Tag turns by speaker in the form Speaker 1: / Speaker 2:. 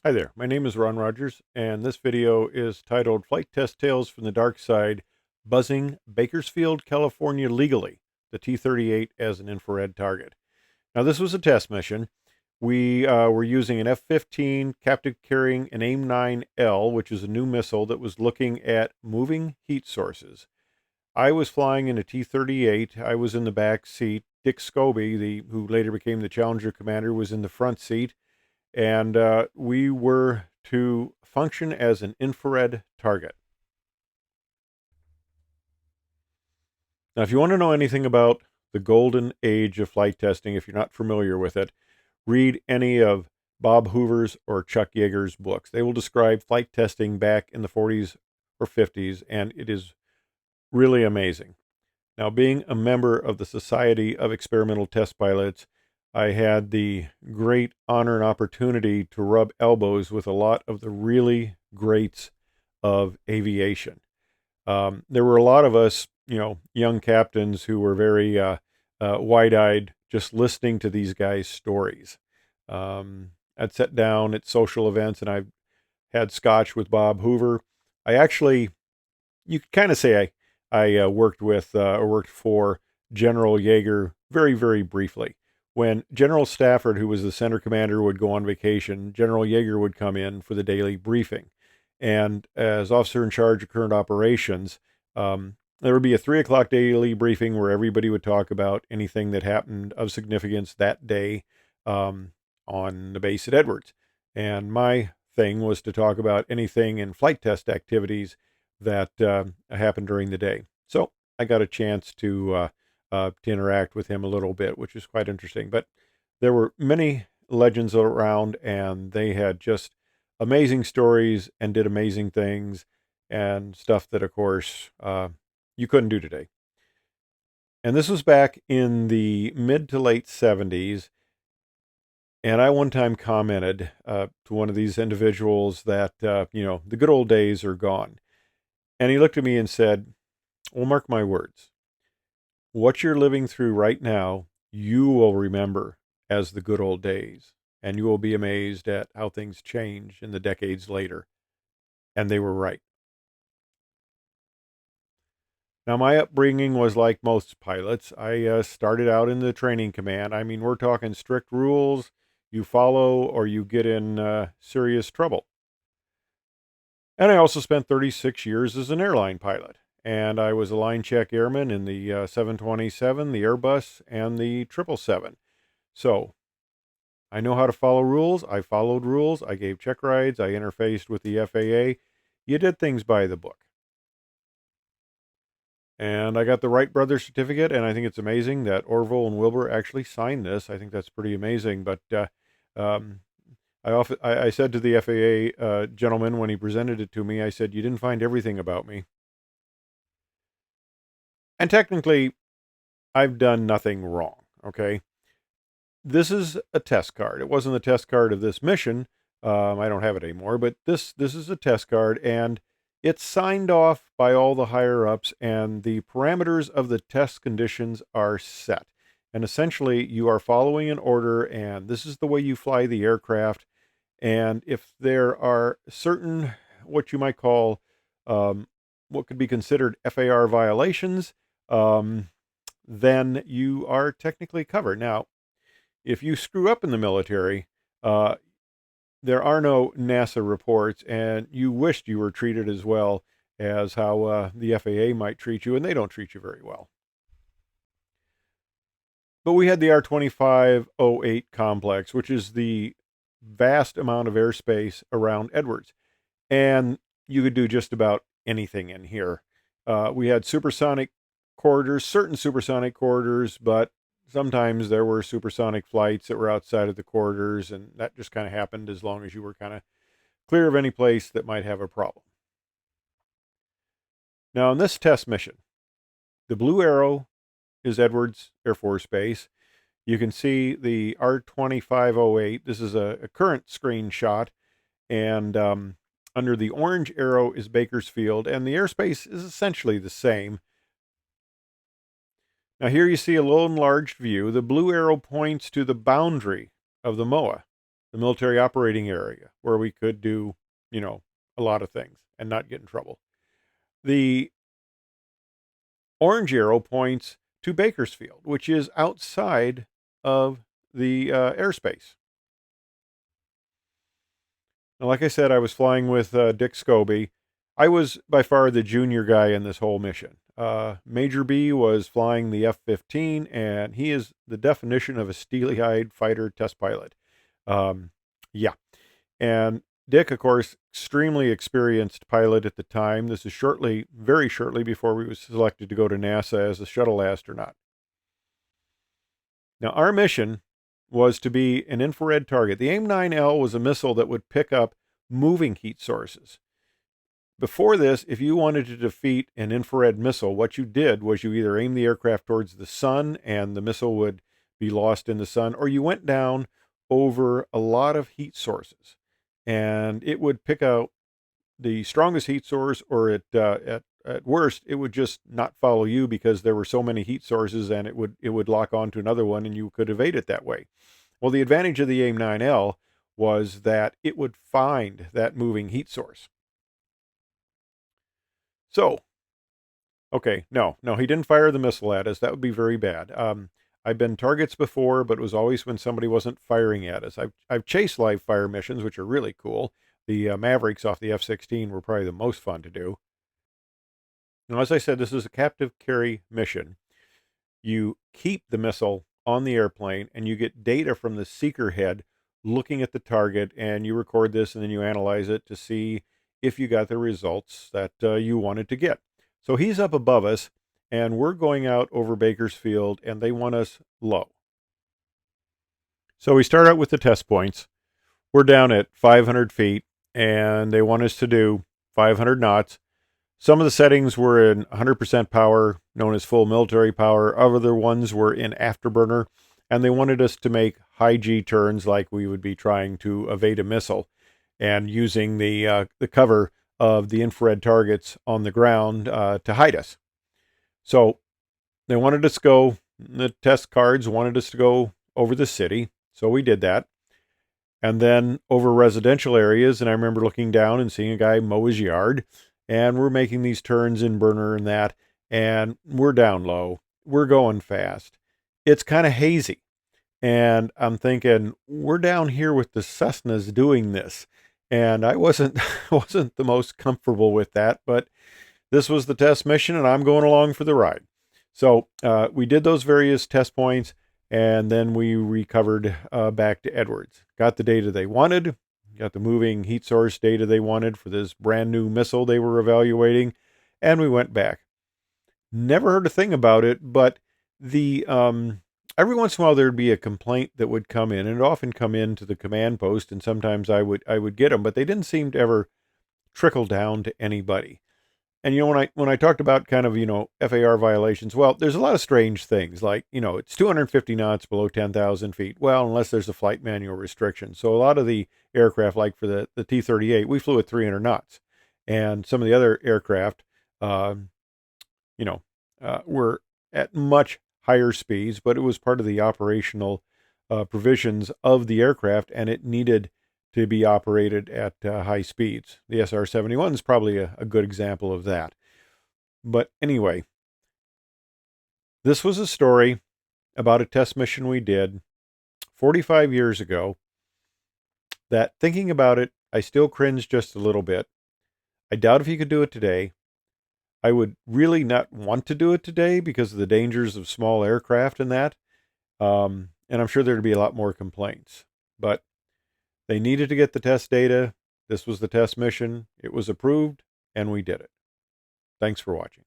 Speaker 1: Hi there, my name is Ron Rogers, and this video is titled Flight Test Tales from the Dark Side, Buzzing Bakersfield, California Legally, the T-38 as an Infrared Target. Now, this was a test mission. We were using an F-15 captive carrying an AIM-9L, which is a new missile that was looking at moving heat sources. I was flying in a T-38. I was in the back seat. Dick Scobie, who later became the Challenger commander, was in the front seat, and we were to function as an infrared target. Now, if you want to know anything about the golden age of flight testing, if you're not familiar with it, read any of Bob Hoover's or Chuck Yeager's books. They will describe flight testing back in the 40s or 50s, and it is really amazing. Now, being a member of the Society of Experimental Test Pilots, I had the great honor and opportunity to rub elbows with a lot of the really greats of aviation. There were a lot of us, young captains who were very wide-eyed just listening to these guys' stories. I'd sat down at social events and I've had scotch with Bob Hoover. I actually, you could kind of say I worked with or worked for General Yeager very, very briefly. When General Stafford, who was the center commander, would go on vacation, General Yeager would come in for the daily briefing. And as officer in charge of current operations, there would be a 3 o'clock daily briefing where everybody would talk about anything that happened of significance that day on the base at Edwards. And my thing was to talk about anything in flight test activities that happened during the day. So I got a chance to interact with him a little bit, which is quite interesting. But there were many legends around, and they had just amazing stories and did amazing things and stuff that, of course, you couldn't do today. And this was back in the mid to late 70s. And I one time commented to one of these individuals that, the good old days are gone. And he looked at me and said, well, mark my words. What you're living through right now, you will remember as the good old days. And you will be amazed at how things change in the decades later. And they were right. Now, my upbringing was like most pilots. I started out in the training command. I mean, we're talking strict rules. You follow or you get in serious trouble. And I also spent 36 years as an airline pilot. And I was a line check airman in the 727, the Airbus, and the 777. So I know how to follow rules. I followed rules. I gave check rides. I interfaced with the FAA. You did things by the book. And I got the Wright Brothers certificate, and I think it's amazing that Orville and Wilbur actually signed this. I think that's pretty amazing. But um, I said to the FAA gentleman when he presented it to me, I said, you didn't find everything about me. And technically, I've done nothing wrong, okay? This is a test card. It wasn't the test card of this mission. I don't have it anymore, but this is a test card, and it's signed off by all the higher ups, and the parameters of the test conditions are set. And essentially, you are following an order, and this is the way you fly the aircraft. And if there are certain, what you might call, what could be considered FAR violations, um, then you are technically covered. Now, if you screw up in the military, uh, there are no NASA reports, and you wished you were treated as well as how the FAA might treat you, and they don't treat you very well. But we had the R-2508 complex, which is the vast amount of airspace around Edwards, and you could do just about anything in here. We had supersonic corridors, certain supersonic corridors, but sometimes there were supersonic flights that were outside of the corridors, and that just kind of happened as long as you were kind of clear of any place that might have a problem. Now, in this test mission, the blue arrow is Edwards Air Force Base. You can see the R-2508. This is a current screenshot, and under the orange arrow is Bakersfield, and the airspace is essentially the same. Now here you see a little enlarged view. The blue arrow points to the boundary of the MOA. the military operating area, where we could do, a lot of things and not get in trouble. The orange arrow points to Bakersfield, which is outside of the airspace. Now, like I said, I was flying with Dick Scobie. I was by far the junior guy in this whole mission. Major B was flying the F-15, and he is the definition of a steely-eyed fighter test pilot. Yeah. And Dick, of course, extremely experienced pilot at the time. This is very shortly before we was selected to go to NASA as a shuttle astronaut. Now, our mission was to be an infrared target. The AIM-9L was a missile that would pick up moving heat sources. Before this, if you wanted to defeat an infrared missile, what you did was you either aimed the aircraft towards the sun and the missile would be lost in the sun, or you went down over a lot of heat sources and it would pick out the strongest heat source, or at worst, it would just not follow you because there were so many heat sources, and it would lock onto another one, and you could evade it that way. Well, the advantage of the AIM-9L was that it would find that moving heat source. So, okay, no, he didn't fire the missile at us. That would be very bad. I've been targets before, but it was always when somebody wasn't firing at us. I've chased live fire missions, which are really cool. The Mavericks off the F-16 were probably the most fun to do. Now, as I said, this is a captive carry mission. You keep the missile on the airplane, and you get data from the seeker head looking at the target, and you record this, and then you analyze it to see if you got the results that you wanted to get. So he's up above us, and we're going out over Bakersfield, and they want us low. So we start out with the test points. We're down at 500 feet, and they want us to do 500 knots. Some of the settings were in 100% power, known as full military power. Other ones were in afterburner, and they wanted us to make high G turns like we would be trying to evade a missile and using the cover of the infrared targets on the ground to hide us. So they wanted us to go, the test cards wanted us to go over the city, so we did that. And then over residential areas, and I remember looking down and seeing a guy mow his yard, and we're making these turns in burner and that, and we're down low. We're going fast. It's kind of hazy. And I'm thinking, we're down here with the Cessnas doing this. And I wasn't wasn't the most comfortable with that, but this was the test mission, and I'm going along for the ride. So we did those various test points, and then we recovered back to Edwards. Got the data they wanted, got the moving heat source data they wanted for this brand new missile they were evaluating, and we went back. Never heard a thing about it, but the every once in a while there'd be a complaint that would come in, and it'd often come in to the command post, and sometimes I would get them, but they didn't seem to ever trickle down to anybody. And when I talked about kind of FAR violations, well, there's a lot of strange things like it's 250 knots below 10,000 feet. Well, unless there's a flight manual restriction. So a lot of the aircraft, like for the T-38, we flew at 300 knots, and some of the other aircraft, were at much higher speeds, but it was part of the operational provisions of the aircraft, and it needed to be operated at high speeds. The SR-71 is probably a good example of that. But anyway, this was a story about a test mission we did 45 years ago that, thinking about it, I still cringe just a little bit. I doubt if you could do it today. I would really not want to do it today because of the dangers of small aircraft and that. And I'm sure there'd be a lot more complaints. But they needed to get the test data. This was the test mission. It was approved, and we did it. Thanks for watching.